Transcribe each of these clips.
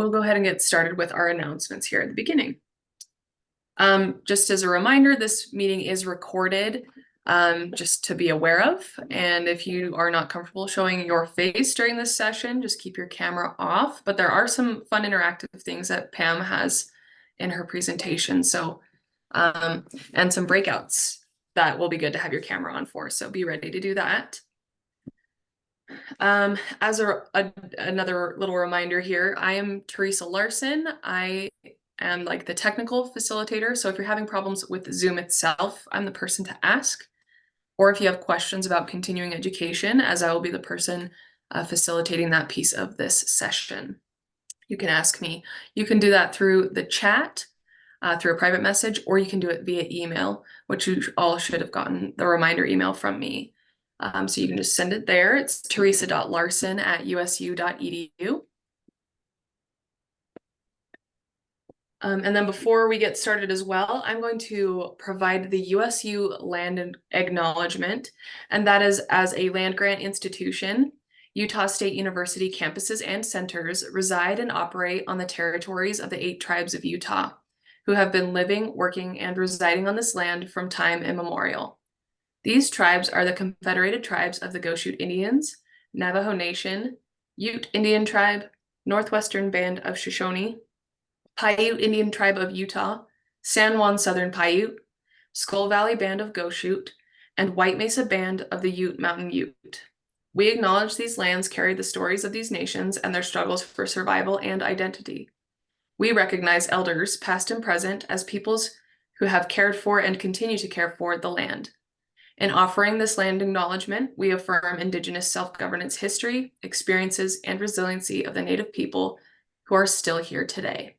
we'll go ahead and get started with our announcements here at the beginning. Just as a reminder, this meeting is recorded, just to be aware of. And if you are not comfortable showing your face during this session, just keep your camera off. But there are some fun interactive things that Pam has in her presentation. So, and some breakouts that will be good to have your camera on for. So be ready to do that. As another little reminder here, I am Teresa Larson. I am like the technical facilitator. So if you're having problems with Zoom itself, I'm the person to ask. Or if you have questions about continuing education, as I will be the person facilitating that piece of this session, you can ask me. You can do that through the chat, through a private message, or you can do it via email, which you all should have gotten the reminder email from me. So you can just send it there. It's teresa.larson@usu.edu. And then before we get started as well, I'm going to provide the USU land acknowledgement, and that is as a land grant institution, Utah State University campuses and centers reside and operate on the territories of the 8 tribes of Utah, who have been living, working, and residing on this land from time immemorial. These tribes are the Confederated Tribes of the Goshute Indians, Navajo Nation, Ute Indian Tribe, Northwestern Band of Shoshone, Paiute Indian Tribe of Utah, San Juan Southern Paiute, Skull Valley Band of Goshute, and White Mesa Band of the Ute Mountain Ute. We acknowledge these lands carry the stories of these nations and their struggles for survival and identity. We recognize elders, past and present, as peoples who have cared for and continue to care for the land. In offering this land acknowledgement, we affirm Indigenous self-governance history, experiences, and resiliency of the Native people who are still here today.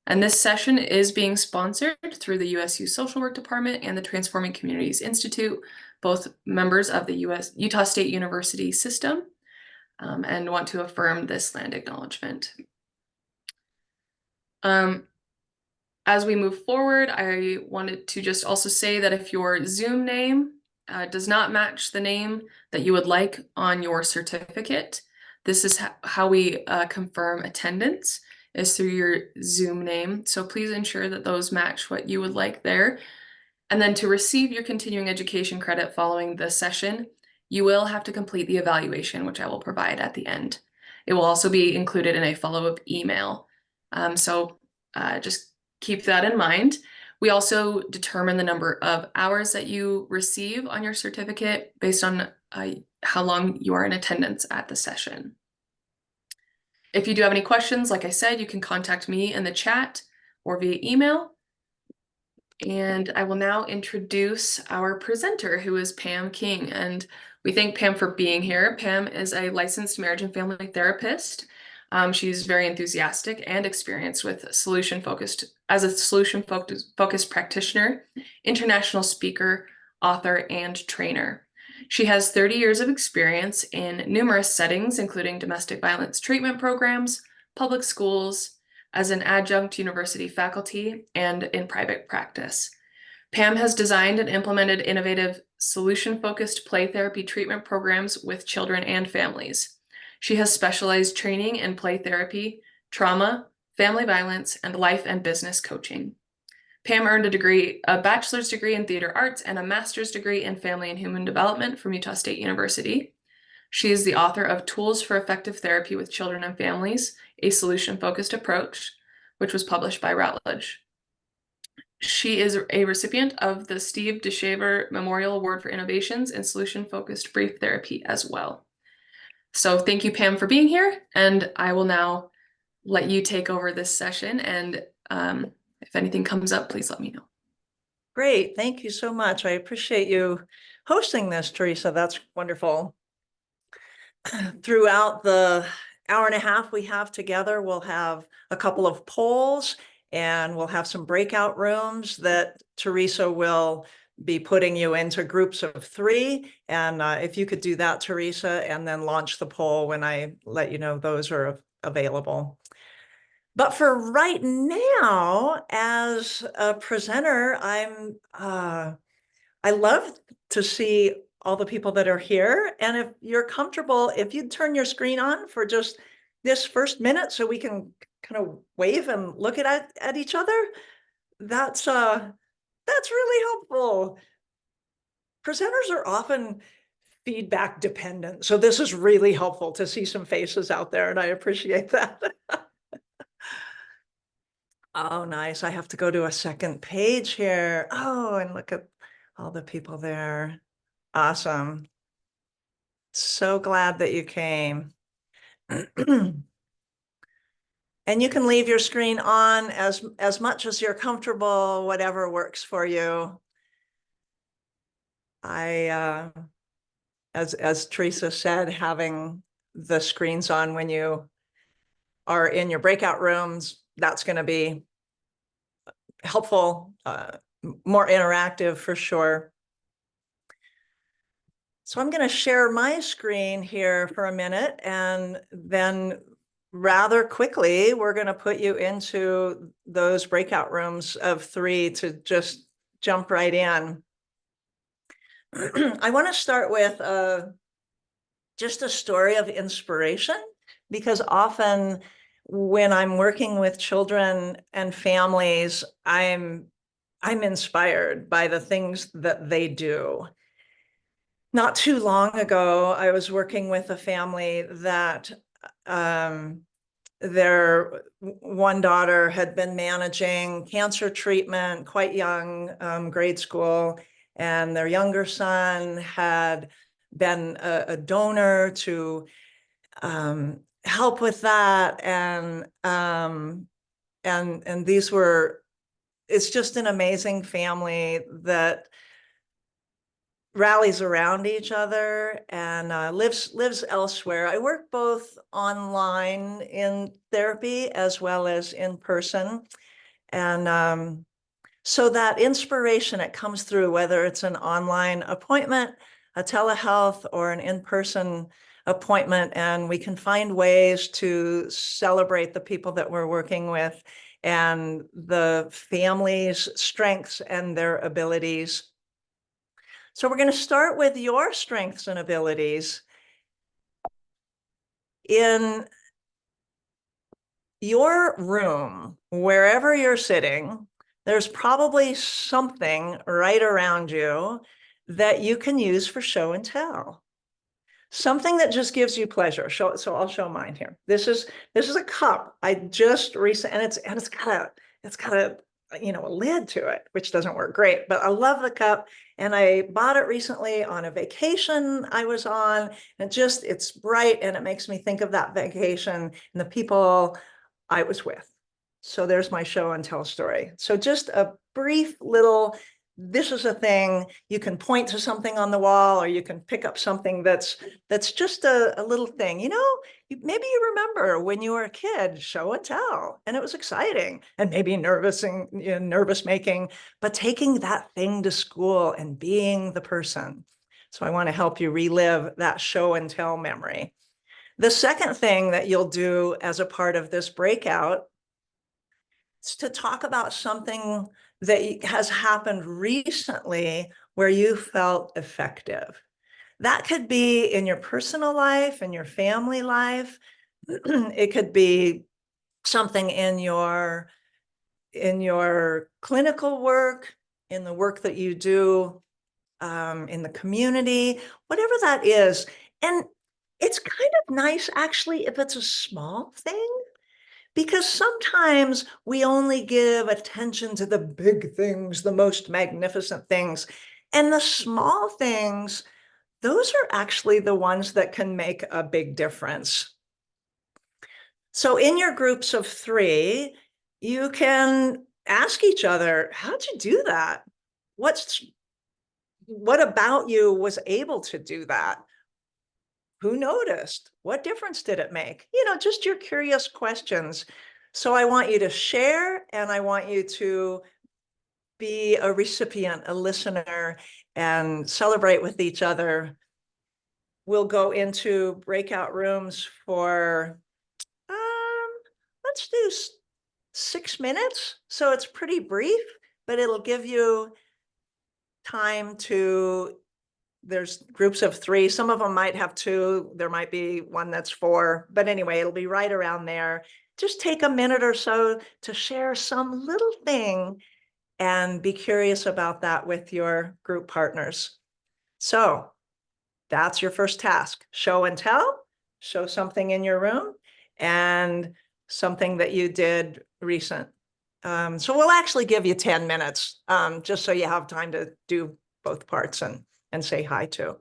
And this session is being sponsored through the USU Social Work Department and the Transforming Communities Institute, both members of the Utah State University system, and want to affirm this land acknowledgement. As we move forward, I wanted to just also say that if your Zoom name does not match the name that you would like on your certificate, this is how we confirm attendance, is through your Zoom name. So please ensure that those match what you would like there. And then to receive your continuing education credit following the session, you will have to complete the evaluation, which I will provide at the end. It will also be included in a follow-up email. Just keep that in mind. We also determine the number of hours that you receive on your certificate based on how long you are in attendance at the session. If you do have any questions, like I said, you can contact me in the chat or via email. And I will now introduce our presenter, who is Pam King. And we thank Pam for being here. Pam is a licensed marriage and family therapist. She's very enthusiastic and experienced with solution-focused practitioner, international speaker, author, and trainer. She has 30 years of experience in numerous settings, including domestic violence treatment programs, public schools, as an adjunct university faculty, and in private practice. Pam has designed and implemented innovative solution-focused play therapy treatment programs with children and families. She has specialized training in play therapy, trauma, family violence, and life and business coaching. Pam earned a bachelor's degree in theater arts and a master's degree in family and human development from Utah State University. She is the author of Tools for Effective Therapy with Children and Families, a Solution-Focused Approach, which was published by Routledge. She is a recipient of the Steve DeShaver Memorial Award for Innovations in Solution-Focused Brief Therapy as well. So thank you, Pam, for being here, and I will now let you take over this session, and if anything comes up, please let me know. Great, thank you so much. I appreciate you hosting this, Teresa. That's wonderful. Throughout the hour and a half we have together, we'll have a couple of polls, and we'll have some breakout rooms that Teresa will be putting you into groups of 3. And if you could do that, Teresa, and then launch the poll when I let you know those are available. But for right now, as a presenter, I love to see all the people that are here. And if you're comfortable, if you'd turn your screen on for just this first minute so we can kind of wave and look at each other? That's really helpful. Presenters are often feedback dependent, so this is really helpful to see some faces out there, and I appreciate that. Oh, nice. I have to go to a second page here. Oh, and look at all the people there. Awesome. So glad that you came. And you can leave your screen on as much as you're comfortable, whatever works for you. As Teresa said, having the screens on when you are in your breakout rooms, that's going to be helpful, more interactive for sure. So I'm going to share my screen here for a minute, and then rather quickly, we're going to put you into those breakout rooms of 3 to just jump right in. I want to start with just a story of inspiration, because often when I'm working with children and families, I'm inspired by the things that they do. Not too long ago, I was working with a family that their one daughter had been managing cancer treatment, quite young, grade school, and their younger son had been a donor to help with that, and these were, it's just an amazing family that rallies around each other and lives elsewhere. I work both online in therapy as well as in person. And so that inspiration, it comes through, whether it's an online appointment, a telehealth, or an in-person appointment. And we can find ways to celebrate the people that we're working with and the family's strengths and their abilities. So we're going to start with your strengths and abilities. In your room, wherever you're sitting, there's probably something right around you that you can use for show and tell. Something that just gives you pleasure. So I'll show mine here. This is a cup I just recently, and it's got a a lid to it, which doesn't work great, but I love the cup. And I bought it recently on a vacation I was on, and it's bright and it makes me think of that vacation and the people I was with. So there's my show and tell story. So just a brief little, this is a thing. You can point to something on the wall, or you can pick up something that's just a little thing. Maybe you remember when you were a kid, show and tell, and it was exciting and maybe nervous making, but taking that thing to school and being the person. So I want to help you relive that show and tell memory. The second thing that you'll do as a part of this breakout is to talk about something that has happened recently where you felt effective. That could be in your personal life, in your family life. It could be something in your clinical work, in the work that you do in the community, whatever that is. And it's kind of nice, actually, if it's a small thing, because sometimes we only give attention to the big things, the most magnificent things. And the small things, those are actually the ones that can make a big difference. So in your groups of 3, you can ask each other, how'd you do that? What about you was able to do that? Who noticed? What difference did it make? Just your curious questions. So I want you to share, and I want you to be a recipient, a listener, and celebrate with each other. We'll go into breakout rooms for, let's do 6 minutes. So it's pretty brief, but it'll give you time to there's groups of 3. Some of them might have 2. There might be one that's 4, but anyway, it'll be right around there. Just take a minute or so to share some little thing and be curious about that with your group partners. So that's your first task. Show and tell, show something in your room and something that you did recent. So we'll actually give you 10 minutes, just so you have time to do both parts and say hi too.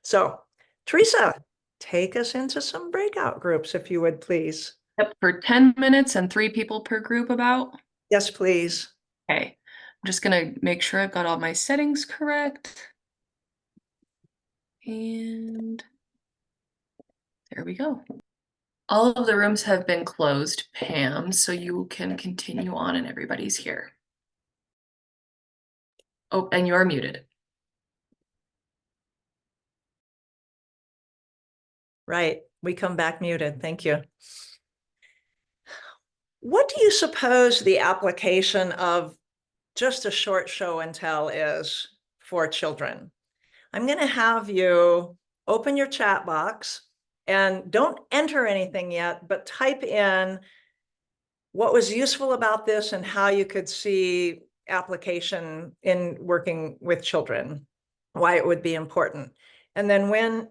So Teresa, take us into some breakout groups, if you would, please. Yep, for 10 minutes and 3 people per group about. Yes, please. Okay, I'm just gonna make sure I've got all my settings correct. And there we go. All of the rooms have been closed, Pam, so you can continue on and everybody's here. Oh, and you're muted. Right. We come back muted. Thank you. What do you suppose the application of just a short show and tell is for children? I'm going to have you open your chat box and don't enter anything yet, but type in what was useful about this and how you could see application in working with children, why it would be important. And then when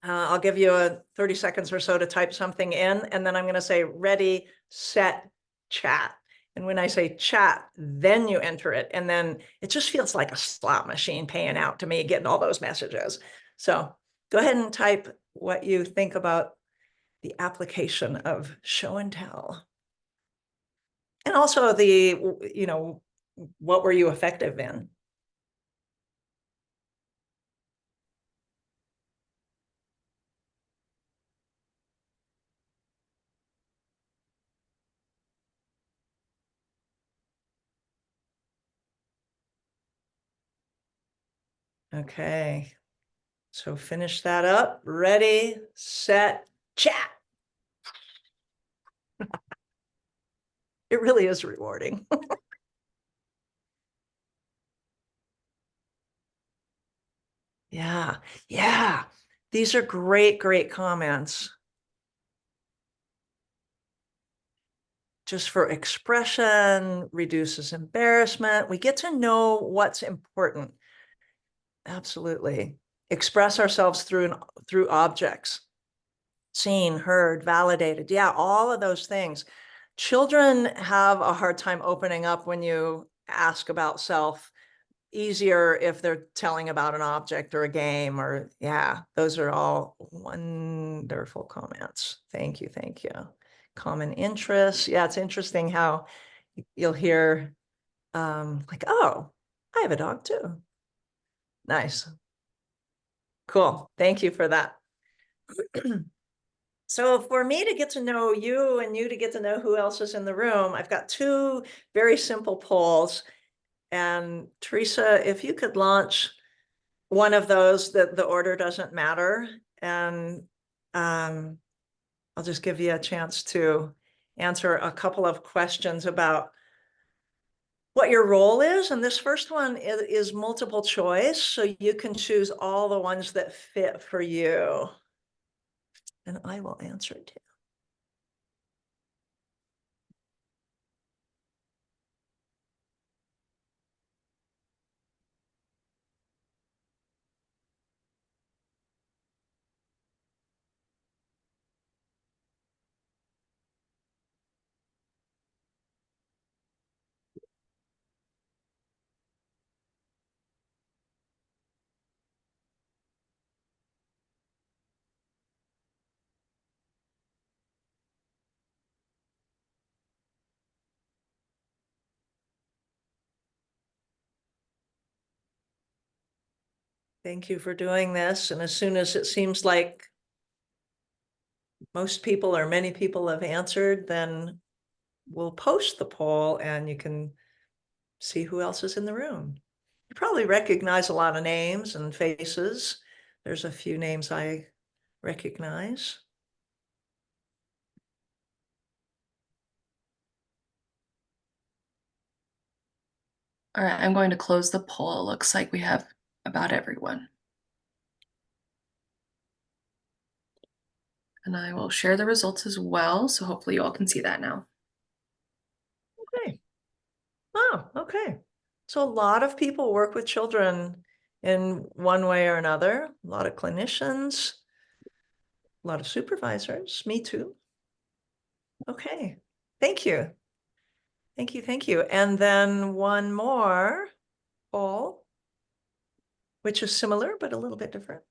I'll give you a 30 seconds or so to type something in, and then I'm going to say ready, set, chat. And when I say chat, then you enter it. And then it just feels like a slot machine paying out to me, getting all those messages. So go ahead and type what you think about the application of show and tell. And also what were you effective in? Okay. So finish that up. Ready, set, chat. It really is rewarding. Yeah, yeah. These are great, great comments. Just for expression, reduces embarrassment. We get to know what's important. Absolutely. Express ourselves through objects. Seen, heard, validated. Yeah, all of those things. Children have a hard time opening up when you ask about self. Easier if they're telling about an object or a game, or yeah, those are all wonderful comments. Thank you, thank you. Common interests. Yeah, it's interesting how you'll hear like, oh, I have a dog too. Nice. Cool. Thank you for that. So for me to get to know you and you to get to know who else is in the room, I've got 2 very simple polls. And Teresa, if you could launch one of those, that the order doesn't matter. And I'll just give you a chance to answer a couple of questions about what your role is. And this first one is multiple choice, so you can choose all the ones that fit for you. And I will answer it too. Thank you for doing this. And as soon as it seems like most people or many people have answered, then we'll post the poll and you can see who else is in the room. You probably recognize a lot of names and faces. There's a few names I recognize. All right, I'm going to close the poll. It looks like we have about everyone. And I will share the results as well, so hopefully you all can see that now. Okay. Oh, okay. So a lot of people work with children in one way or another, a lot of clinicians, a lot of supervisors, me too. Okay, thank you. Thank you, thank you. And then one more poll, which is similar, but a little bit different.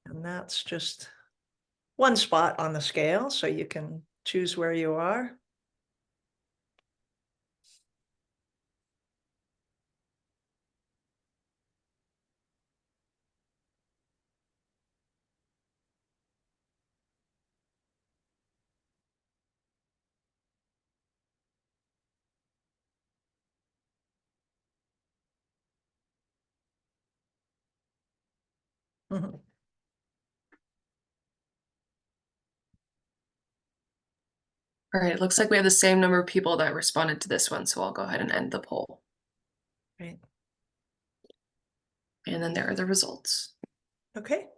And that's just one spot on the scale, so you can choose where you are. Mhm. All right, it looks like we have the same number of people that responded to this one, so I'll go ahead and end the poll. Right. And then there are the results. Okay.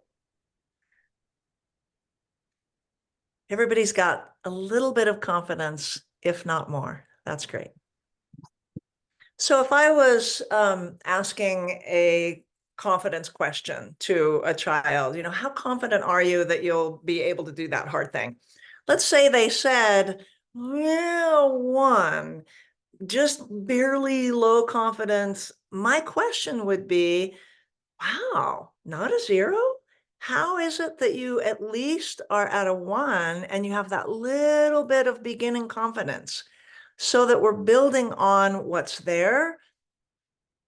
Everybody's got a little bit of confidence, if not more. That's great. So if I was asking a confidence question to a child, how confident are you that you'll be able to do that hard thing? Let's say they said, well, one, just barely low confidence. My question would be, wow, not a zero? How is it that you at least are at a one and you have that little bit of beginning confidence, so that we're building on what's there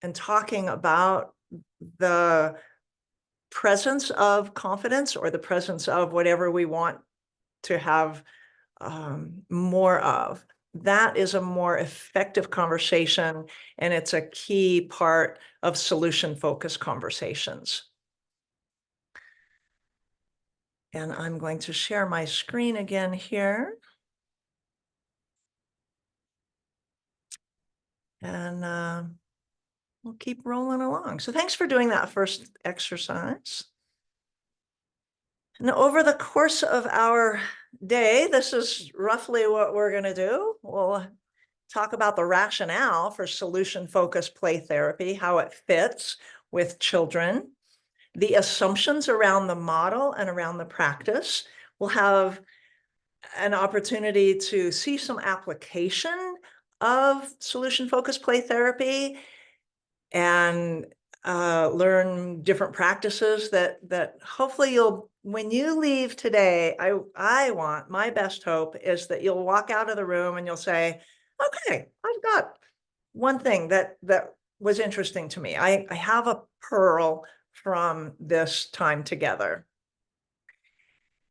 and talking about the presence of confidence, or the presence of whatever we want to have more of. That is a more effective conversation, and it's a key part of solution-focused conversations. And I'm going to share my screen again here. And we'll keep rolling along. So thanks for doing that first exercise. And over the course of our day, this is roughly what we're going to do. We'll talk about the rationale for solution-focused play therapy, how it fits with children, the assumptions around the model and around the practice. We'll have an opportunity to see some application of solution-focused play therapy, and learn different practices that hopefully you'll, when you leave today, I want, my best hope is that you'll walk out of the room and you'll say, okay, I've got one thing that was interesting to me. I have a pearl from this time together.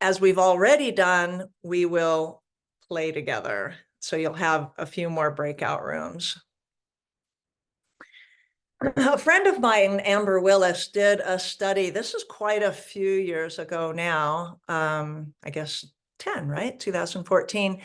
As we've already done, we will play together. So you'll have a few more breakout rooms. A friend of mine, Amber Willis, did a study. This is quite a few years ago now, I guess 10, right? 2014,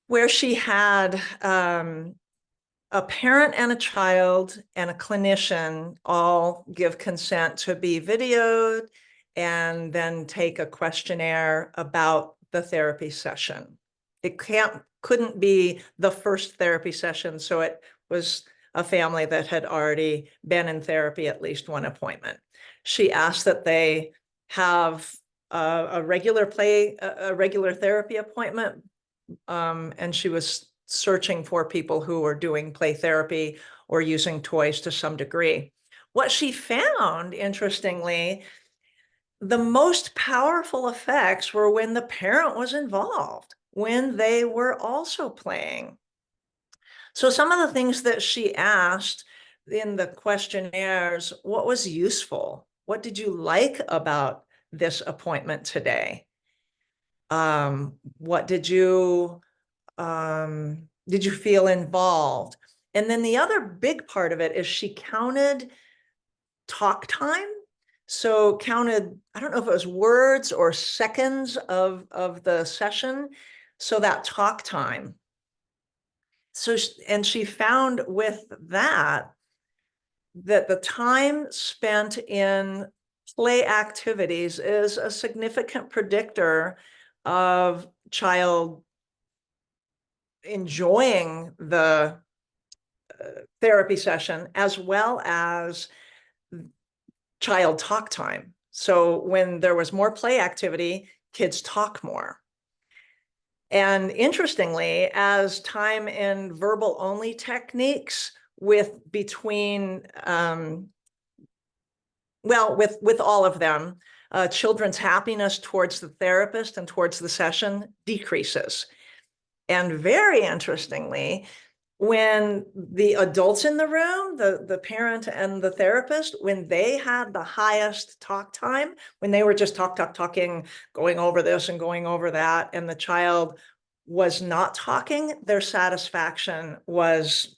where she had a parent and a child and a clinician all give consent to be videoed and then take a questionnaire about the therapy session. It couldn't be the first therapy session, so it was a family that had already been in therapy at least one appointment. She asked that they have a regular therapy appointment, and she was searching for people who were doing play therapy or using toys to some degree. What she found, interestingly, the most powerful effects were when the parent was involved, when they were also playing. So some of the things that she asked in the questionnaires, what was useful? What did you like about this appointment today? What did you feel involved? And then the other big part of it is she counted talk time. So counted, I don't know if it was words or seconds of the session. So that talk time. So, and she found with that the time spent in play activities is a significant predictor of child enjoying the therapy session, as well as child talk time. So when there was more play activity, kids talk more. And interestingly, as time in verbal only techniques with between, well, with all of them, children's happiness towards the therapist and towards the session decreases. And very interestingly, when the adults in the room, the parent and the therapist, when they had the highest talk time, when they were just talking, going over this and going over that, and the child was not talking, their satisfaction was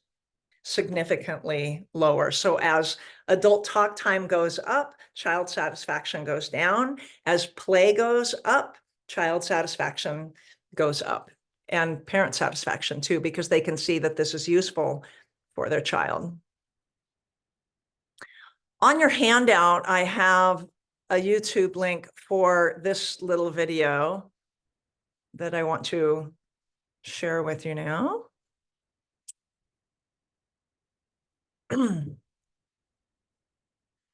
significantly lower. So as adult talk time goes up, child satisfaction goes down. As play goes up, child satisfaction goes up. And parent satisfaction too, because they can see that this is useful for their child. On your handout, I have a YouTube link for this little video that I want to share with you now.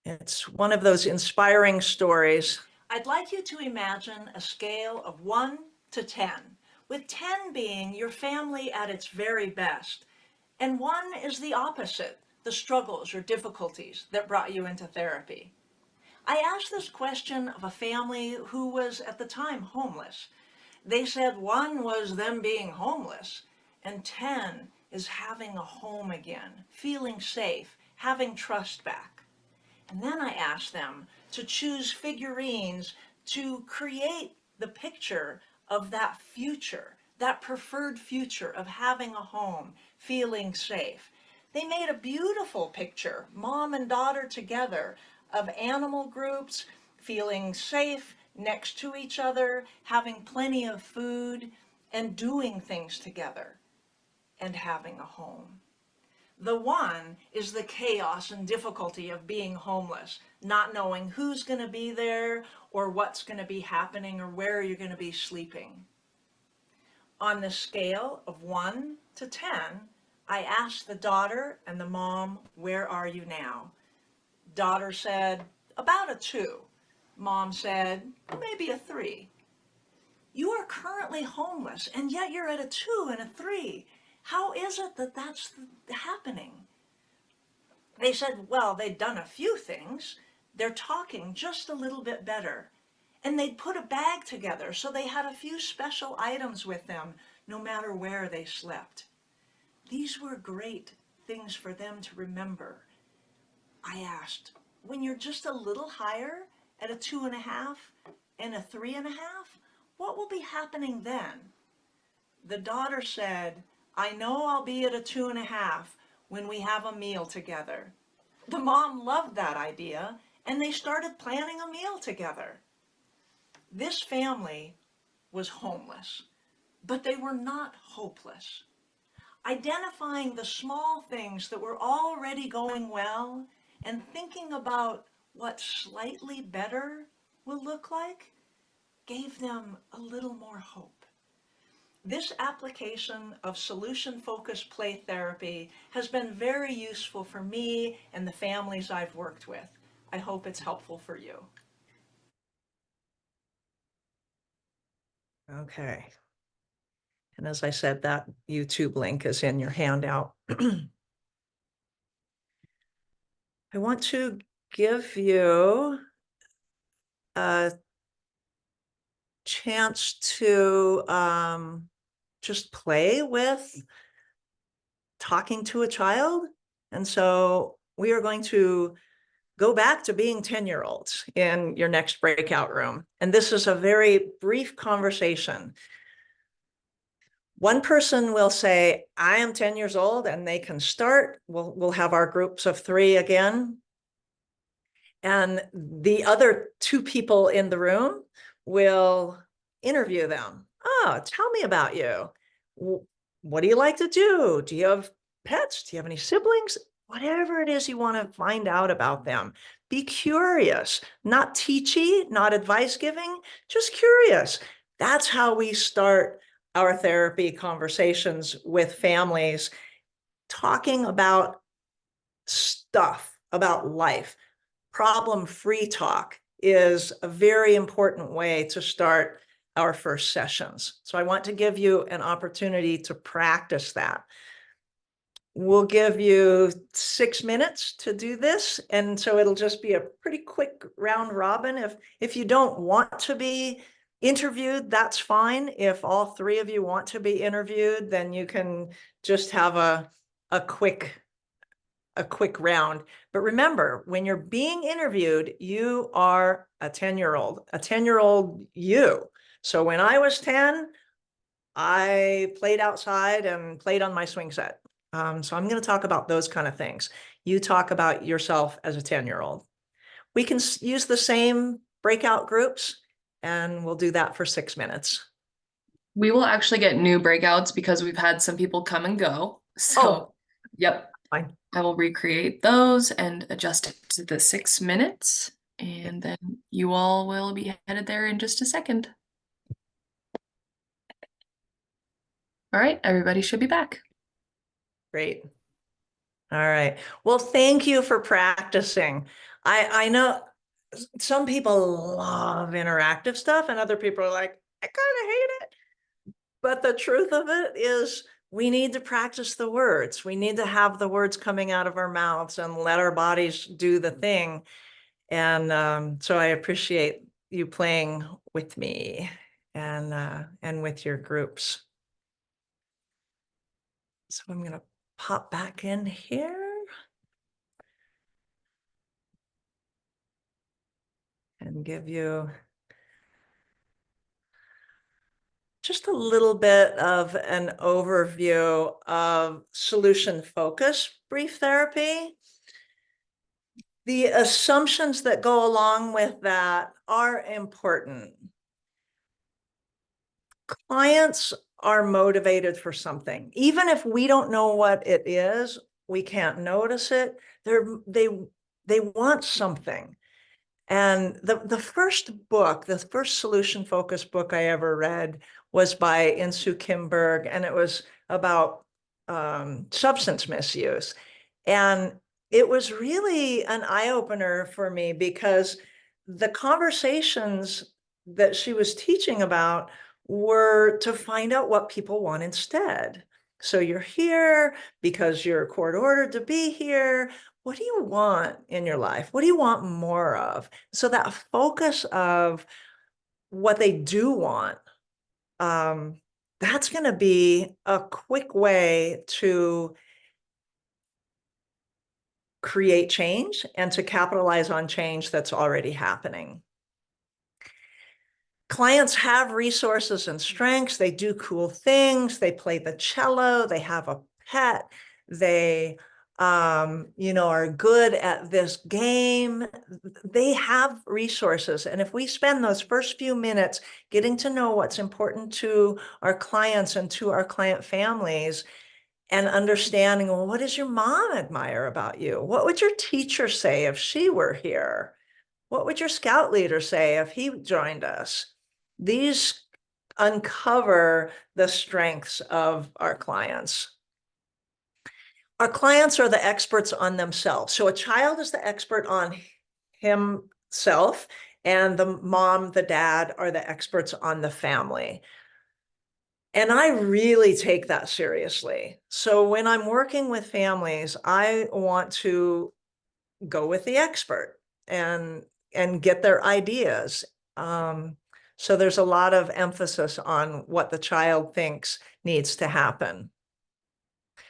It's one of those inspiring stories. I'd like you to imagine a scale of 1 to 10, with 10 being your family at its very best, and 1 is the opposite, the struggles or difficulties that brought you into therapy. I asked this question of a family who was at the time homeless. They said 1 was them being homeless, and 10 is having a home again, feeling safe, having trust back. And then I asked them to choose figurines to create the picture of that future, that preferred future of having a home, feeling safe. They made a beautiful picture, mom and daughter together, of animal groups, feeling safe next to each other, having plenty of food, and doing things together, and having a home. The 1 is the chaos and difficulty of being homeless, not knowing who's going to be there or what's going to be happening or where you're going to be sleeping. On the scale of 1 to 10, I asked the daughter and the mom, where are you now? Daughter said, about a 2. Mom said, maybe a 3. You are currently homeless, and yet you're at a 2 and a 3. How is it that that's happening? They said, well, they'd done a few things. They're talking just a little bit better. And they'd put a bag together, so they had a few special items with them, no matter where they slept. These were great things for them to remember. I asked, when you're just a little higher, at a 2.5 and a 3.5, what will be happening then? The daughter said, I know I'll be at a 2.5 when we have a meal together. The mom loved that idea, and they started planning a meal together. This family was homeless, but they were not hopeless. Identifying the small things that were already going well and thinking about what slightly better will look like gave them a little more hope. This application of solution-focused play therapy has been very useful for me and the families I've worked with. I hope it's helpful for you. Okay. And as I said, that YouTube link is in your handout. I want to give you a chance to just play with talking to a child. And so we are going to go back to being 10-year-olds in your next breakout room. And this is a very brief conversation. One person will say, I am 10 years old, and they can start. We'll have our groups of 3 again. And the other two people in the room will interview them. Oh, tell me about you. What do you like to do? Do you have pets? Do you have any siblings? Whatever it is you want to find out about them. Be curious, not teachy, not advice giving, just curious. That's how we start our therapy conversations with families, talking about stuff, about life. Problem-free talk is a very important way to start our first sessions. So I want to give you an opportunity to practice that. We'll give you 6 minutes to do this. And so it'll just be a pretty quick round robin. If you don't want to be interviewed, that's fine. If all three of you want to be interviewed, then you can just have a quick round. But remember, when you're being interviewed, you are a 10-year-old you. So when I was 10, I played outside and played on my swing set. So I'm going to talk about those kind of things. You talk about yourself as a 10-year-old. We can use the same breakout groups, and we'll do that for 6 minutes. We will actually get new breakouts because we've had some people come and go. So, yep. Fine. I will recreate those and adjust it to the 6 minutes, and then you all will be headed there in just a second. All right, everybody should be back. Great. All right. Well, thank you for practicing. I know some people love interactive stuff and other people are like, I kind of hate it. But the truth of it is we need to practice the words. We need to have the words coming out of our mouths and let our bodies do the thing. And so I appreciate you playing with me and with your groups. So I'm going to pop back in here. And give you just a little bit of an overview of solution focus brief therapy. The assumptions that go along with that are important. Clients are motivated for something. Even if we don't know what it is, we can't notice it. They want something. And the first book, the first solution focused book I ever read was by Insoo Kim Berg, and it was about substance misuse. And it was really an eye-opener for me because the conversations that she was teaching about were to find out what people want instead. So you're here because you're court ordered to be here. What do you want in your life? What do you want more of? So that focus of what they do want, that's going to be a quick way to create change and to capitalize on change that's already happening. Clients have resources and strengths. They do cool things. They play the cello. They have a pet. They are good at this game. They have resources. And if we spend those first few minutes getting to know what's important to our clients and to our client families and understanding, well, what does your mom admire about you? What would your teacher say if she were here? What would your scout leader say if he joined us? These uncover the strengths of our clients. Our clients are the experts on themselves. So a child is the expert on himself, and the mom, the dad are the experts on the family. And I really take that seriously. So when I'm working with families, I want to go with the expert and get their ideas. So there's a lot of emphasis on what the child thinks needs to happen.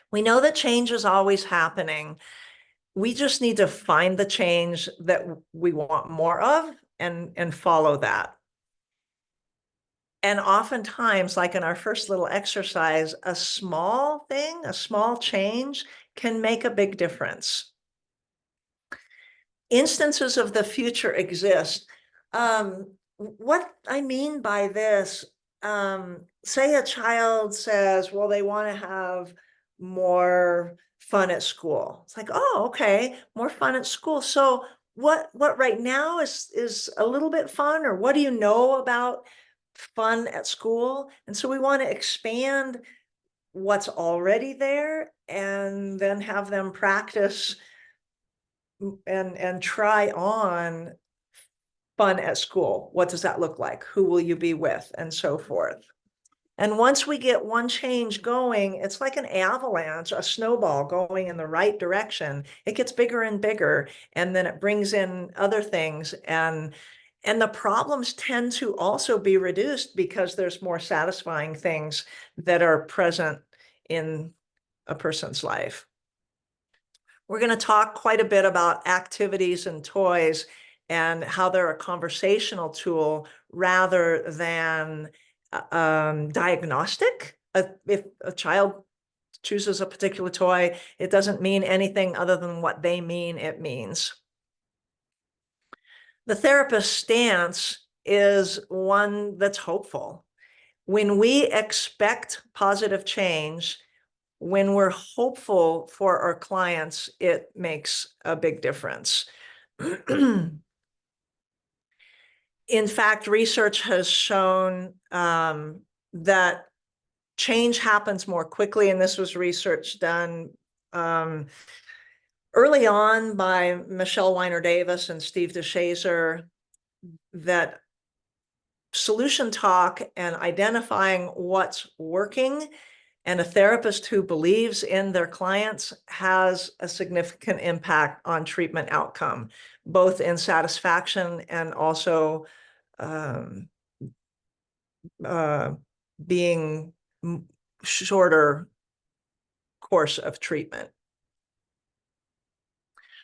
We know that change is always happening. We just need to find the change that we want more of and follow that. And oftentimes, like in our first little exercise, a small thing, a small change can make a big difference. instances of the future exist. What I mean by this, say a child says, well, they want to have more fun at school. It's like, oh, okay, more fun at school. So what right now is a little bit fun, or what do you know about fun at school? And so we want to expand what's already there and then have them practice and try on fun at school. What does that look like? Who will you be with? And so forth. And once we get one change going, it's like an avalanche, a snowball going in the right direction. It gets bigger and bigger, and then it brings in other things. And the problems tend to also be reduced because there's more satisfying things that are present in a person's life. We're going to talk quite a bit about activities and toys and how they're a conversational tool rather than diagnostic. If a child chooses a particular toy, it doesn't mean anything other than what they mean it means. The therapist's stance is one that's hopeful. When we expect positive change, when we're hopeful for our clients, it makes a big difference. In fact, research has shown that change happens more quickly, and this was research done early on by Michelle Weiner-Davis and Steve DeShazer, that solution talk and identifying what's working and a therapist who believes in their clients has a significant impact on treatment outcome, both in satisfaction and also being shorter course of treatment.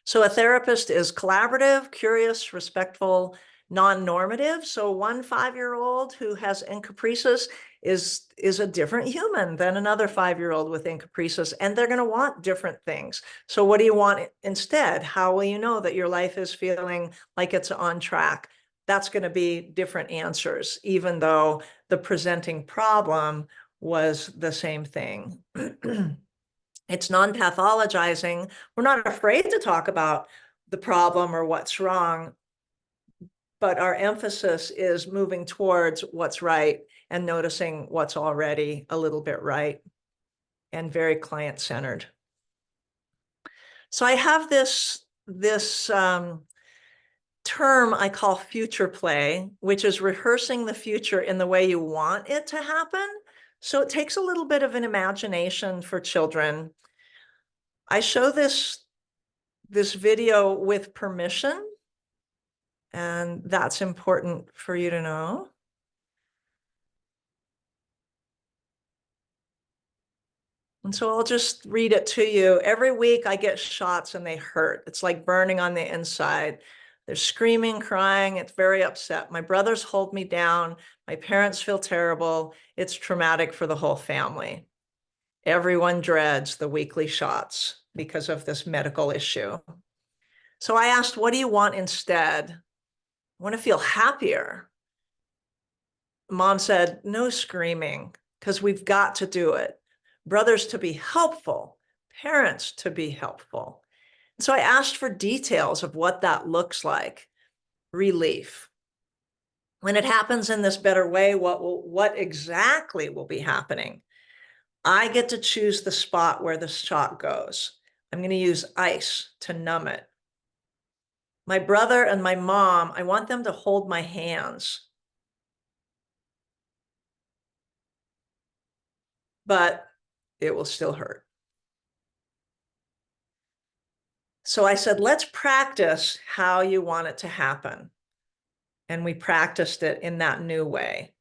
So a therapist is collaborative, curious, respectful, non-normative. So one 5-year-old who has encopresis is a different human than another 5-year-old with encopresis, and they're going to want different things. So what do you want instead? How will you know that your life is feeling like it's on track? That's going to be different answers, even though the presenting problem was the same thing. It's non-pathologizing. We're not afraid to talk about the problem or what's wrong, but our emphasis is moving towards what's right and noticing what's already a little bit right, and very client-centered. So I have this term I call future play, which is rehearsing the future in the way you want it to happen. So it takes a little bit of an imagination for children. I show this video with permission, and that's important for you to know. And so I'll just read it to you. Every week I get shots and they hurt. It's like burning on the inside. They're screaming, crying. It's very upset. My brothers hold me down. My parents feel terrible. It's traumatic for the whole family. Everyone dreads the weekly shots because of this medical issue. So I asked, what do you want instead? I want to feel happier. Mom said, no screaming, because we've got to do it. Brothers to be helpful, parents to be helpful. So I asked for details of what that looks like. Relief. When it happens in this better way, what exactly will be happening? I get to choose the spot where the shot goes. I'm going to use ice to numb it. My brother and my mom, I want them to hold my hands. But it will still hurt. So I said, let's practice how you want it to happen. And we practiced it in that new way.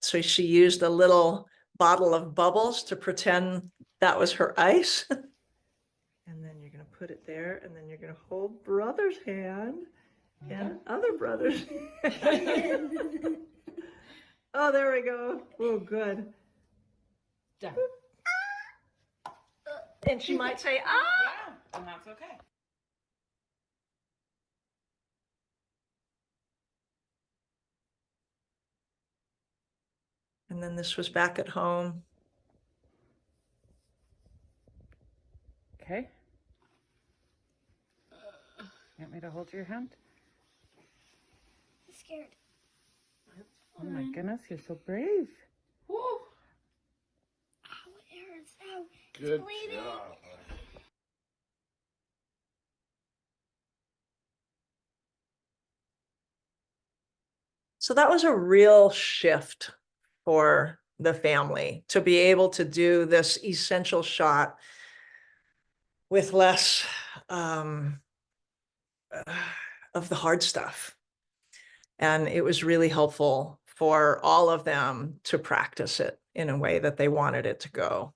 So she used a little bottle of bubbles to pretend that was her ice. And then you're going to put it there, and then you're going to hold brother's hand and other brother's hand. Oh, there we go. Oh, good. Done. And she might say, ah. Yeah, and that's okay. And then this was back at home. Okay. Want me to hold your hand? I'm scared. Oh my goodness, you're so brave. Ow, it hurts. Ow. It's Good bleeding. job. So that was a real shift for the family to be able to do this essential shot with less of the hard stuff. And it was really helpful for all of them to practice it in a way that they wanted it to go.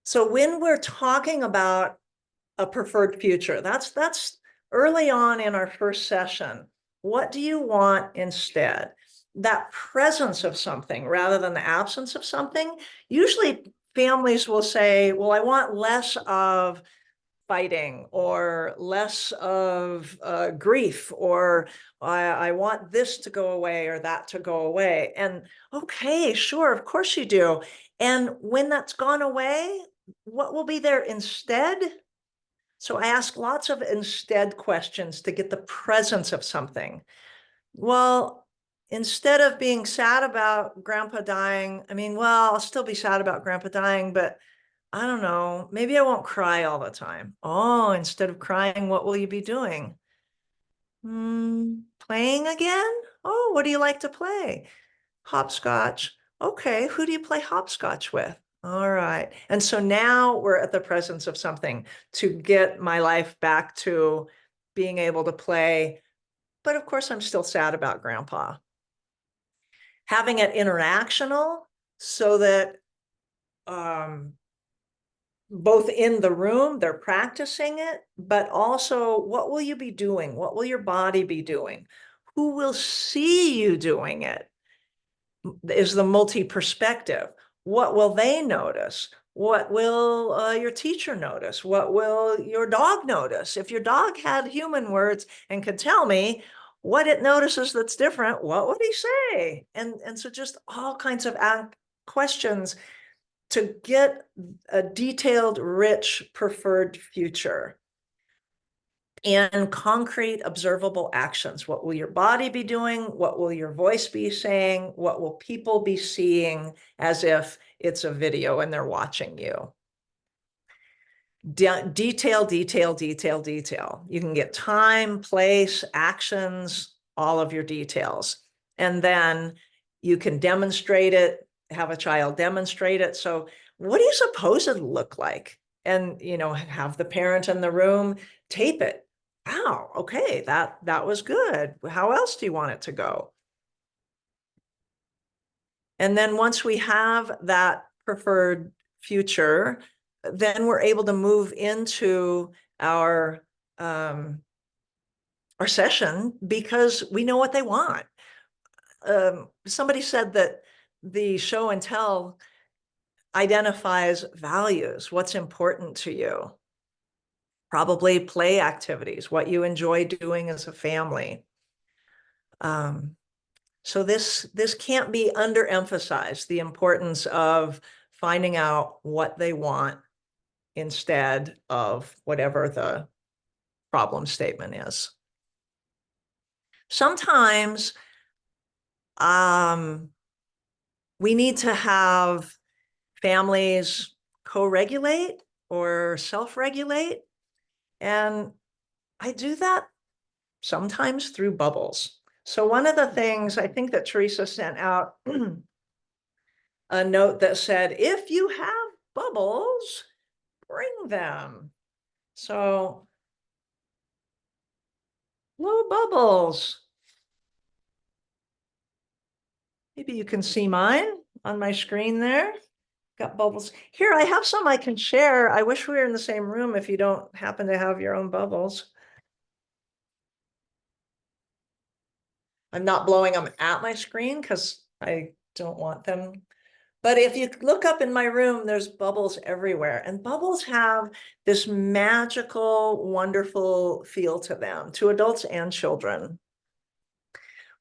So when we're talking about a preferred future, that's early on in our first session. What do you want instead? That presence of something rather than the absence of something. Usually families will say, well, I want less of fighting or less of grief, or I want this to go away or that to go away. And okay, sure, of course you do. And when that's gone away, what will be there instead? So I ask lots of instead questions to get the presence of something. Well, instead of being sad about grandpa dying, I mean, well, I'll still be sad about grandpa dying, but I don't know, maybe I won't cry all the time. Oh, instead of crying, what will you be doing? Playing again? Oh, what do you like to play? Hopscotch. Okay, who do you play hopscotch with? All right. And so now we're at the presence of something to get my life back to being able to play. But of course, I'm still sad about grandpa. Having it interactional so that both in the room, they're practicing it, but also what will you be doing? What will your body be doing? Who will see you doing it? Is the multi-perspective. What will they notice? What will your teacher notice? What will your dog notice? If your dog had human words and could tell me what it notices that's different, what would he say? And so just all kinds of questions to get a detailed, rich, preferred future. And concrete, observable actions. What will your body be doing? What will your voice be saying? What will people be seeing as if it's a video and they're watching you? Detail, detail, detail, detail. You can get time, place, actions, all of your details. And then you can demonstrate it, have a child demonstrate it. So what do you suppose it look like? And, you know, have the parent in the room tape it. Wow, okay, that was good. How else do you want it to go? And then once we have that preferred future, then we're able to move into our session because we know what they want. Somebody said that the show and tell identifies values, what's important to you. Probably play activities, what you enjoy doing as a family. So this can't be underemphasized, the importance of finding out what they want instead of whatever the problem statement is. Sometimes we need to have families co-regulate or self-regulate. And I do that sometimes through bubbles. So one of the things I think that Teresa sent out a note that said, if you have bubbles, bring them. So blow bubbles. Maybe you can see mine on my screen there. Got bubbles. Here, I have some I can share. I wish we were in the same room if you don't happen to have your own bubbles. I'm not blowing them at my screen because I don't want them. But if you look up in my room, there's bubbles everywhere. And bubbles have this magical, wonderful feel to them, to adults and children.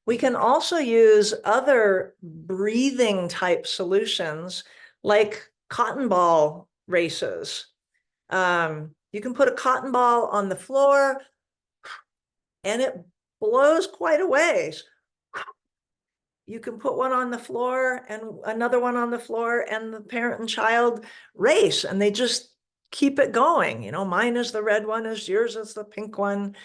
We can also use other breathing type solutions like cotton ball races. You can put a cotton ball on the floor and it blows quite a ways. You can put one on the floor and another one on the floor, and the parent and child race, and they just keep it going. You know, mine is the red one, is yours is the pink one.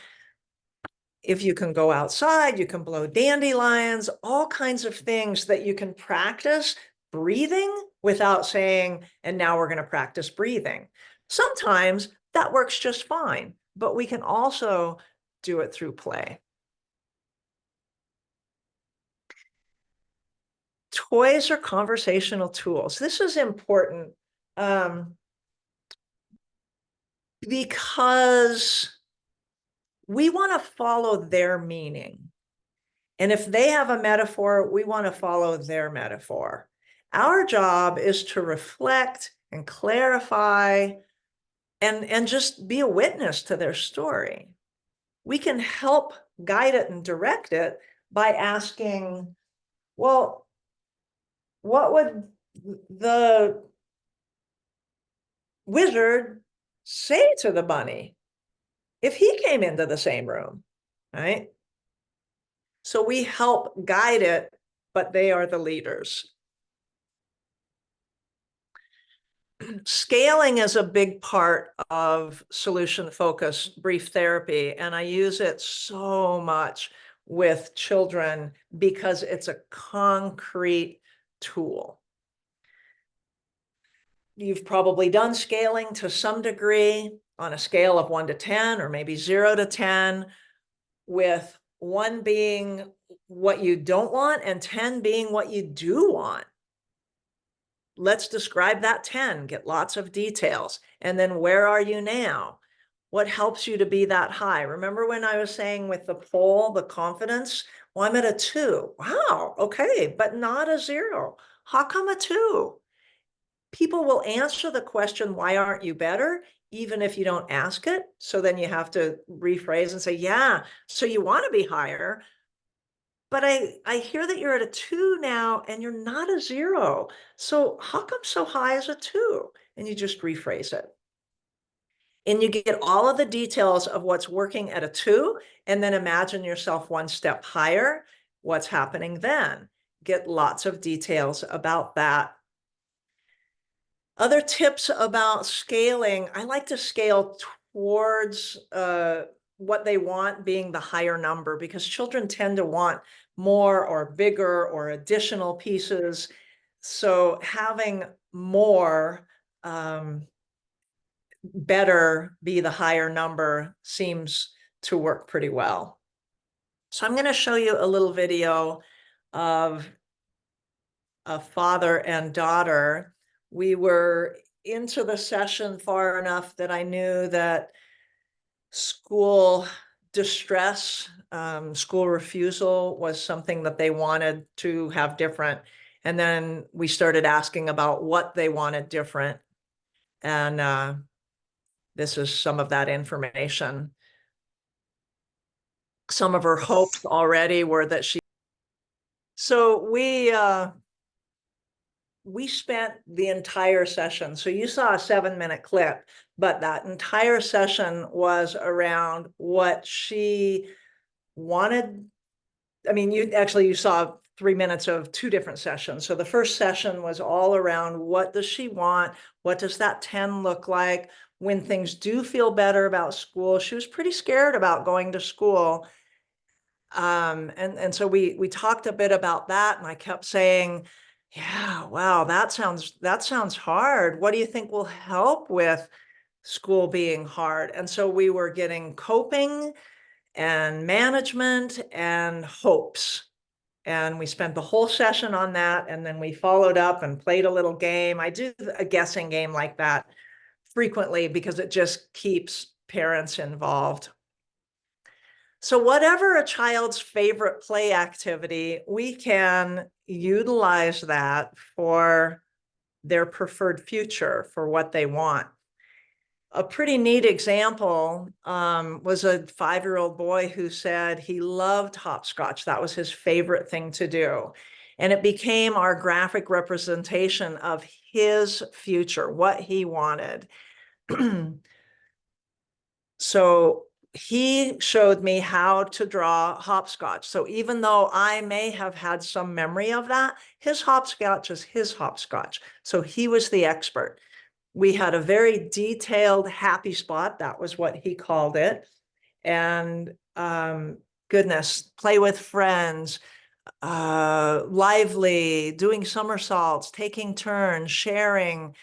If you can go outside, you can blow dandelions, all kinds of things that you can practice breathing without saying, and now we're going to practice breathing. Sometimes that works just fine, but we can also do it through play. Toys are conversational tools. This is important because we want to follow their meaning. And if they have a metaphor, we want to follow their metaphor. Our job is to reflect and clarify and just be a witness to their story. We can help guide it and direct it by asking, well, what would the wizard say to the bunny if he came into the same room, right? So we help guide it, but they are the leaders. Scaling is a big part of solution-focused brief therapy, and I use it so much with children because it's a concrete tool. You've probably done scaling to some degree on a scale of 1 to 10, or maybe 0 to 10, with 1 being what you don't want and 10 being what you do want. Let's describe that 10, get lots of details. And then where are you now? What helps you to be that high? Remember when I was saying with the poll, the confidence? Well, I'm at a 2. Wow, okay, but not a 0. How come a 2? People will answer the question, why aren't you better? Even if you don't ask it. So then you have to rephrase and say, yeah, so you want to be higher, but I hear that you're at a 2 now and you're not a 0. So how come so high as a 2? And you just rephrase it. And you get all of the details of what's working at a 2, and then imagine yourself 1 step higher. What's happening then? Get lots of details about that. Other tips about scaling, I like to scale towards what they want being the higher number, because children tend to want more or bigger or additional pieces. So having more better be the higher number seems to work pretty well. So I'm going to show you a little video of a father and daughter. We were into the session far enough that I knew that school distress, school refusal was something that they wanted to have different. And then we started asking about what they wanted different. And this is some of that information. Some of her hopes already were that so we spent the entire session. So you saw a 7-minute clip, but that entire session was around what she wanted. I mean, you saw 3 minutes of 2 different sessions. So the first session was all around what does she want? What does that 10 look like when things do feel better about school? She was pretty scared about going to school. And so we talked a bit about that, and I kept saying, yeah, wow, that sounds hard. What do you think will help with school being hard? And so we were getting coping and management and hopes. And we spent the whole session on that. And then we followed up and played a little game. I do a guessing game like that frequently because it just keeps parents involved. So whatever a child's favorite play activity, we can utilize that for their preferred future, for what they want. a pretty neat example was a 5-year-old boy who said he loved hopscotch. That was his favorite thing to do. And it became our graphic representation of his future, what he wanted. So he showed me how to draw hopscotch. So even though I may have had some memory of that, his hopscotch is his hopscotch. So he was the expert. We had a very detailed happy spot. That was what he called it. And goodness, play with friends, lively, doing somersaults, taking turns, sharing,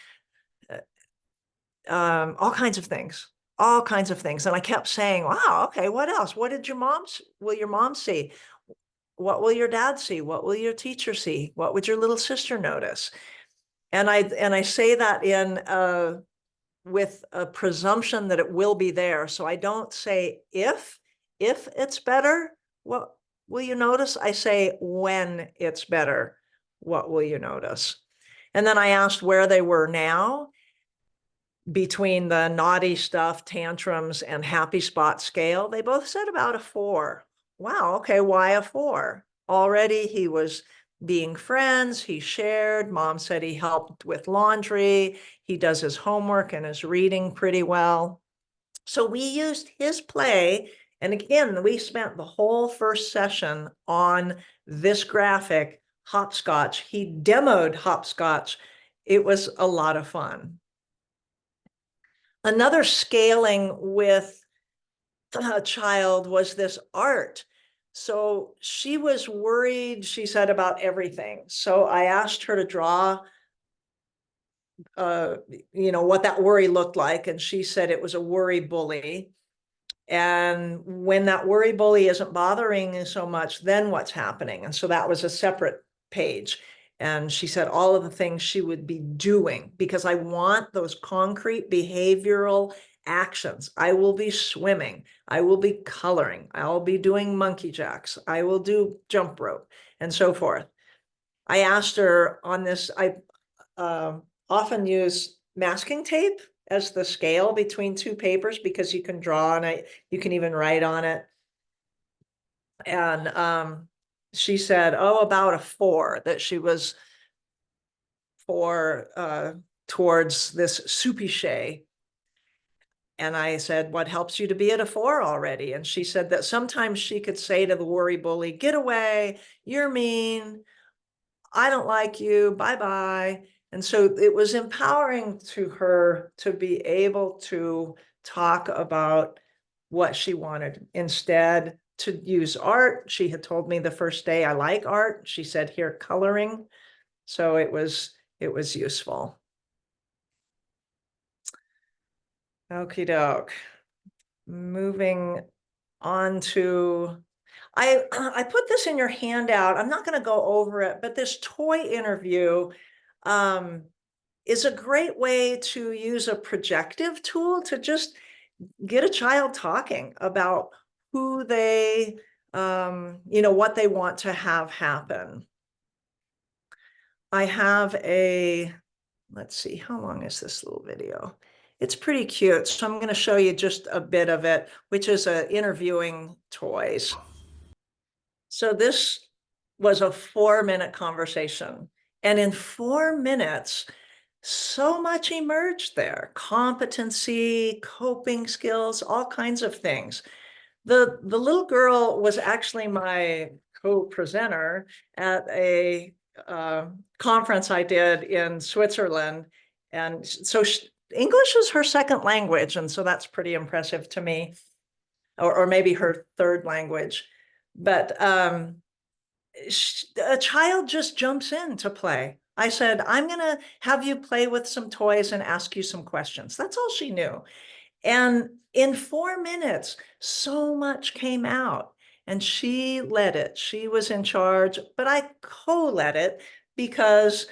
all kinds of things. All kinds of things. And I kept saying, wow, okay, what else? What did will your mom see? What will your dad see? What will your teacher see? What would your little sister notice? And I say that in with a presumption that it will be there. So I don't say if it's better, what will you notice? I say when it's better, what will you notice? And then I asked where they were now between the naughty stuff, tantrums, and happy spot scale. They both said about a 4. Wow, okay, why a 4? Already he was being friends, he shared, mom said he helped with laundry, he does his homework and his reading pretty well. So we used his play, and again, we spent the whole first session on this graphic, hopscotch. He demoed hopscotch. It was a lot of fun. Another scaling with a child was this art. So she was worried, she said, about everything. So I asked her to draw, what that worry looked like. And she said it was a worry bully. And when that worry bully isn't bothering you so much, then what's happening? And so that was a separate page. And she said all of the things she would be doing, because I want those concrete behavioral actions. I will be swimming. I will be coloring. I'll be doing monkey jacks. I will do jump rope and so forth. I asked her on this, I often use masking tape as the scale between two papers because you can draw on it. You can even write on it. And she said, oh, about a 4, that she was towards this soupy. And I said, what helps you to be at a 4 already? And she said that sometimes she could say to the worry bully, get away, you're mean, I don't like you, bye-bye. And so it was empowering to her to be able to talk about what she wanted instead to use art. She had told me the first day, I like art. She said, here, coloring. So it was useful. Okie doke. Moving on to, I put this in your handout. I'm not going to go over it, but this toy interview is a great way to use a projective tool to just get a child talking about who they, what they want to have happen. I have let's see, how long is this little video? It's pretty cute. So I'm going to show you just a bit of it, which is interviewing toys. So this was a 4-minute conversation. And in 4 minutes, so much emerged there: competency, coping skills, all kinds of things. The little girl was actually my co-presenter at a conference I did in Switzerland. And so English is her second language. And so that's pretty impressive to me, or maybe her third language. But a child just jumps in to play. I said, I'm going to have you play with some toys and ask you some questions. That's all she knew. And in 4 minutes, so much came out. And she led it. She was in charge, but I co-led it because,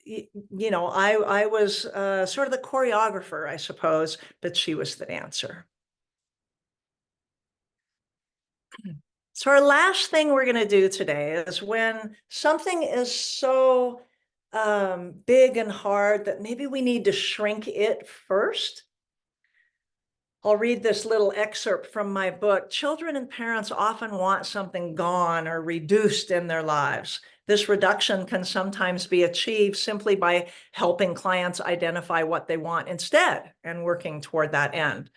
I was sort of the choreographer, I suppose, but she was the dancer. So our last thing we're going to do today is when something is so big and hard that maybe we need to shrink it first I'll read this little excerpt from my book. Children and parents often want something gone or reduced in their lives. This reduction can sometimes be achieved simply by helping clients identify what they want instead and working toward that end.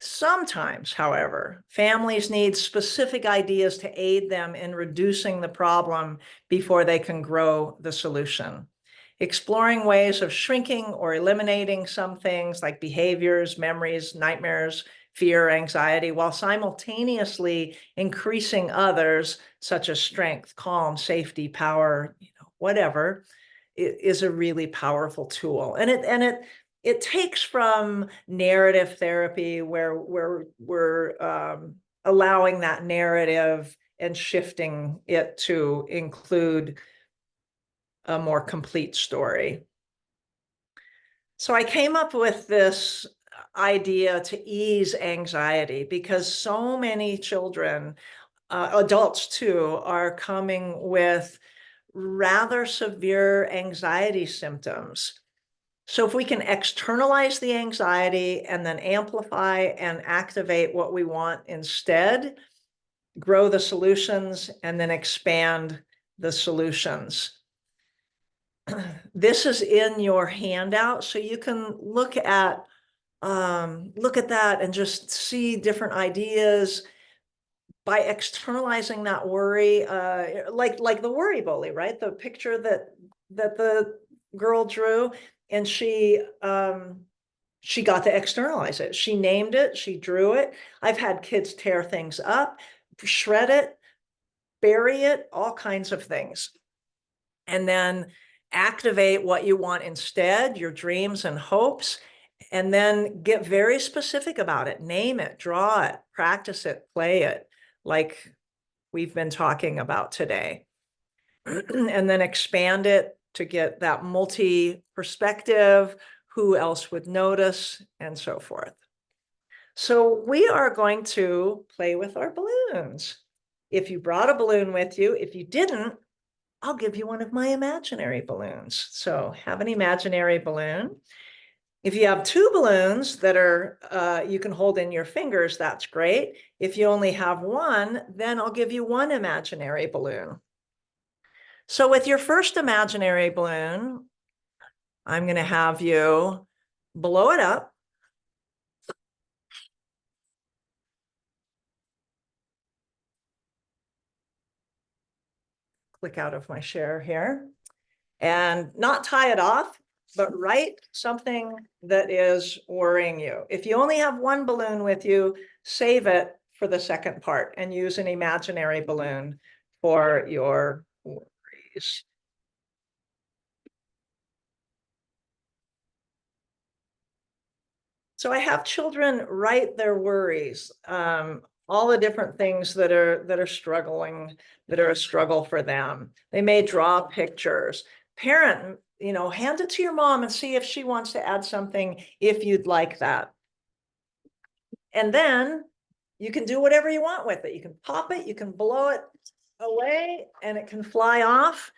Sometimes, however, families need specific ideas to aid them in reducing the problem before they can grow the solution. Exploring ways of shrinking or eliminating some things like behaviors, memories, nightmares, fear, anxiety, while simultaneously increasing others, such as strength, calm, safety, power, whatever, is a really powerful tool. And it takes from narrative therapy where we're allowing that narrative and shifting it to include a more complete story. So I came up with this idea to ease anxiety because so many children, adults too, are coming with rather severe anxiety symptoms. So if we can externalize the anxiety and then amplify and activate what we want instead, grow the solutions, and then expand the solutions. This is in your handout, so you can look at that and just see different ideas by externalizing that worry, like the worry bully, right? The picture that the girl drew, and she got to externalize it. She named it, she drew it. I've had kids tear things up, shred it, bury it, all kinds of things. And then activate what you want instead, your dreams and hopes, and then get very specific about it. Name it, draw it, practice it, play it, like we've been talking about today. And then expand it to get that multi-perspective, who else would notice, and so forth. So we are going to play with our balloons. If you brought a balloon with you, if you didn't, I'll give you one of my imaginary balloons. So have an imaginary balloon. If you have two balloons that are you can hold in your fingers, that's great. If you only have one, then I'll give you one imaginary balloon. So with your first imaginary balloon, I'm going to have you blow it up. Click out of my share here. And not tie it off, but write something that is worrying you. If you only have one balloon with you, save it for the second part and use an imaginary balloon for your worries. So I have children write their worries, all the different things that are struggling, that are a struggle for them. They may draw pictures. Parent, hand it to your mom and see if she wants to add something, if you'd like that. And then you can do whatever you want with it. You can pop it, you can blow it away, and it can fly off.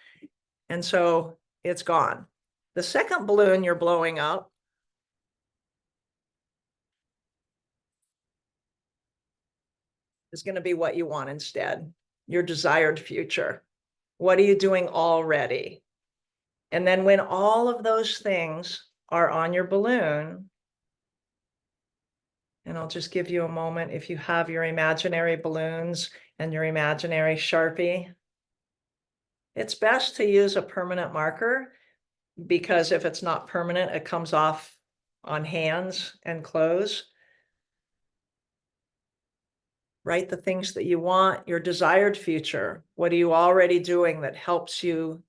And so it's gone. The second balloon you're blowing up is going to be what you want instead, your desired future. What are you doing already? And then when all of those things are on your balloon, and I'll just give you a moment, if you have your imaginary balloons and your imaginary Sharpie, it's best to use a permanent marker, because if it's not permanent, it comes off on hands and clothes. Write the things that you want, your desired future. What are you already doing that helps you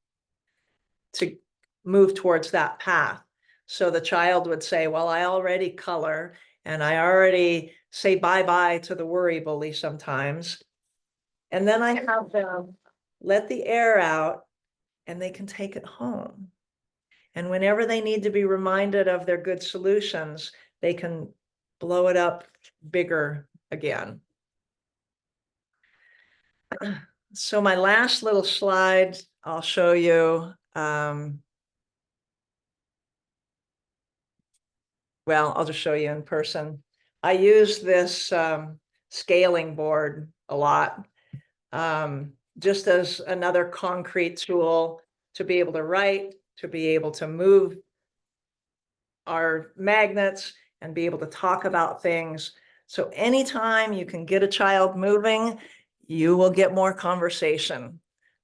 to move towards that path? So the child would say, well, I already color and I already say bye-bye to the worry bully sometimes. And then I have them let the air out and they can take it home. And whenever they need to be reminded of their good solutions, they can blow it up bigger again. So my last little slide, I'll show you. Well, I'll just show you in person. I use this scaling board a lot, just as another concrete tool to be able to write, to be able to move our magnets and be able to talk about things. So anytime you can get a child moving, you will get more conversation.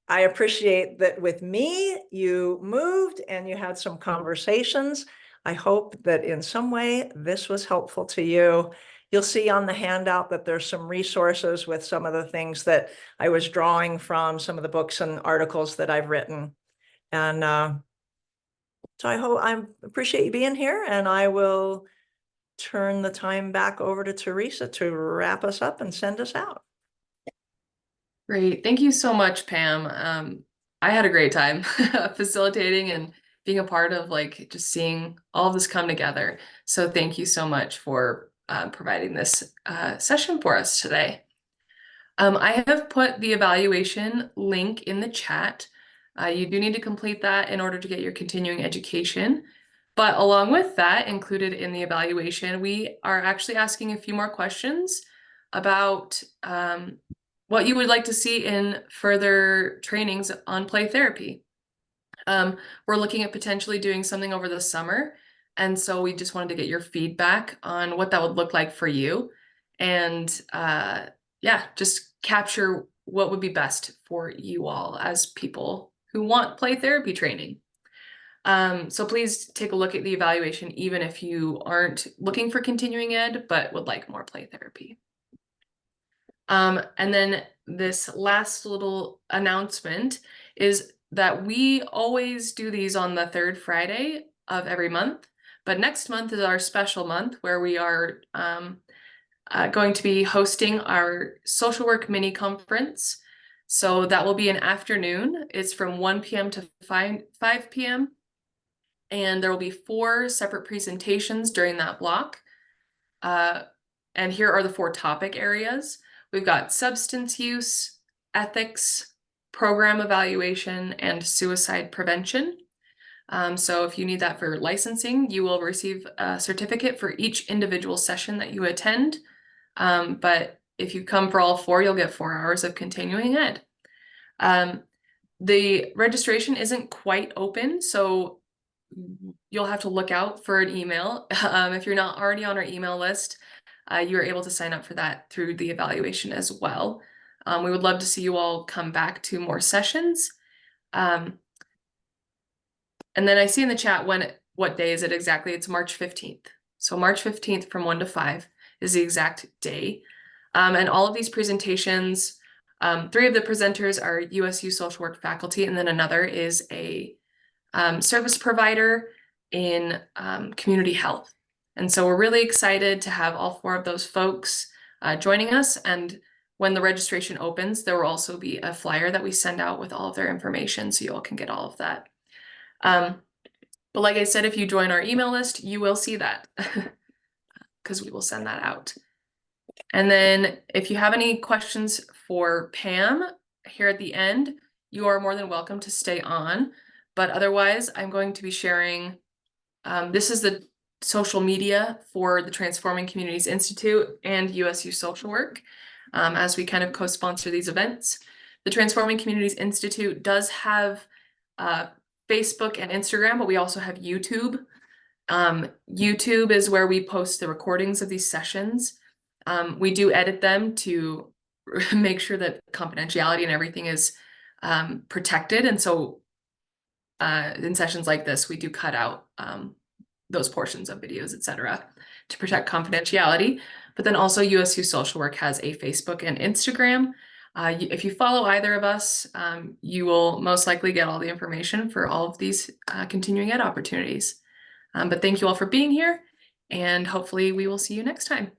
I appreciate that with me, you moved and you had some conversations. I hope that in some way this was helpful to you. You'll see on the handout that there's some resources with some of the things that I was drawing from, some of the books and articles that I've written. And so I appreciate you being here, and I will turn the time back over to Teresa to wrap us up and send us out. Great. Thank you so much, Pam. I had a great time facilitating and being a part of like just seeing all of this come together. So thank you so much for providing this session for us today. I have put the evaluation link in the chat. You do need to complete that in order to get your continuing education. But along with that, included in the evaluation, we are actually asking a few more questions about what you would like to see in further trainings on play therapy. We're looking at potentially doing something over the summer. And so we just wanted to get your feedback on what that would look like for you. And yeah, just capture what would be best for you all as people who want play therapy training. So please take a look at the evaluation, even if you aren't looking for continuing ed, but would like more play therapy. And then this last little announcement is that we always do these on the third Friday of every month, but next month is our special month where we are going to be hosting our social work mini conference. So that will be an afternoon. It's from 1 p.m. to 5 p.m. And there will be 4 separate presentations during that block. And here are the 4 topic areas. We've got substance use, ethics, program evaluation, and suicide prevention. So if you need that for licensing, you will receive a certificate for each individual session that you attend. But if you come for all 4, you'll get 4 hours of continuing ed. The registration isn't quite open, so you'll have to look out for an email. If you're not already on our email list, you are able to sign up for that through the evaluation as well. We would love to see you all come back to more sessions. And then I see in the chat what day is it exactly? It's March 15th. So March 15th from 1 to 5 is the exact day. And all of these presentations, 3 of the presenters are USU social work faculty, and then another is a service provider in community health. And so we're really excited to have all 4 of those folks joining us. And when the registration opens, there will also be a flyer that we send out with all of their information, so you all can get all of that. But like I said, if you join our email list, you will see that because we will send that out. And then if you have any questions for Pam here at the end, you are more than welcome to stay on. But otherwise, I'm going to be sharing, this is the social media for the Transforming Communities Institute and USU Social Work, as we kind of co-sponsor these events. The Transforming Communities Institute does have Facebook and Instagram, but we also have YouTube. YouTube is where we post the recordings of these sessions. We do edit them to make sure that confidentiality and everything is protected. And so in sessions like this, we do cut out those portions of videos, etc., to protect confidentiality. But then also USU Social Work has a Facebook and Instagram. If you follow either of us, you will most likely get all the information for all of these continuing ed opportunities. But thank you all for being here, and hopefully we will see you next time.